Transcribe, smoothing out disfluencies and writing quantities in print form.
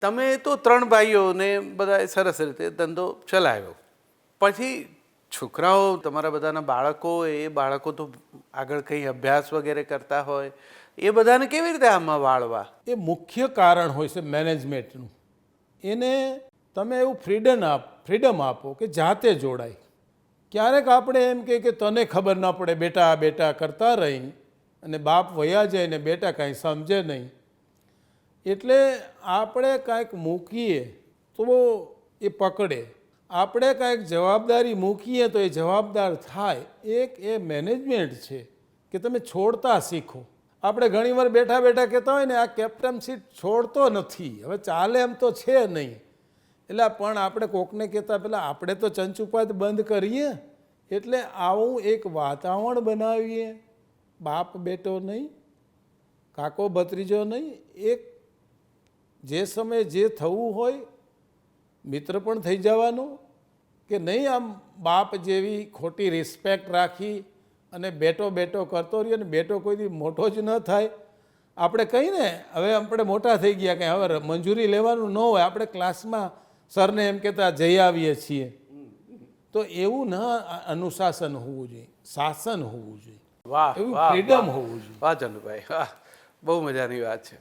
તમે તો 3 ભાઈઓને બધા સરસ રીતે ધંધો ચલાવ્યો, પછી છોકરાઓ તમારા બધાના બાળકો તો આગળ કંઈ અભ્યાસ વગેરે કરતા હોય, એ બધાને કેવી રીતે આમાં વાળવા? એ મુખ્ય કારણ હોય છે મેનેજમેન્ટનું. એને તમે એવું ફ્રીડમ આપો કે જાતે જોડાય. ક્યારેક આપણે એમ કહીએ કે તને ખબર ન પડે, બેટા બેટા કરતા રહી અને બાપ વયા જાય ને બેટા કાંઈ સમજે નહીં. એટલે આપણે કાંઈક મૂકીએ તો એ પકડે, આપણે કાંઈક જવાબદારી મૂકીએ તો એ જવાબદાર થાય. એ મેનેજમેન્ટ છે કે તમે છોડતા શીખો. આપણે ઘણીવાર બેઠા બેઠા કહેતા હોય ને આ કેપ્ટનશીપ છોડતો નથી, હવે ચાલે એમ તો છે નહીં. એટલે પણ આપણે કોકને કહેતા પહેલાં આપણે તો ચંચુપાત બંધ કરીએ. એટલે આવું એક વાતાવરણ બનાવીએ, બાપ બેટો નહીં, કાકો ભત્રીજો નહીં, એક જે સમયે જે થવું હોય મિત્ર પણ થઈ જવાનો કે નહીં. આમ બાપ જેવી ખોટી રિસ્પેક્ટ રાખી અને બેટો બેટો કરતો રહીએ ને બેટો કોઈ દી મોટો જ ન થાય. આપણે કહીને હવે આપણે મોટા થઈ ગયા, કંઈ હવે મંજૂરી લેવાનું ન હોય, આપણે ક્લાસમાં સરને એમ કહેતા જઈ આવીએ છીએ. તો એવું ન અનુશાસન હોવું જોઈએ, શાસન હોવું જોઈએ, વાહ, એવું વાહ, ફ્રીડમ વાહ. હોવું જોઈએ. વાહ ચંદુભાઈ, વાહ, બહુ મજાની વાત છે.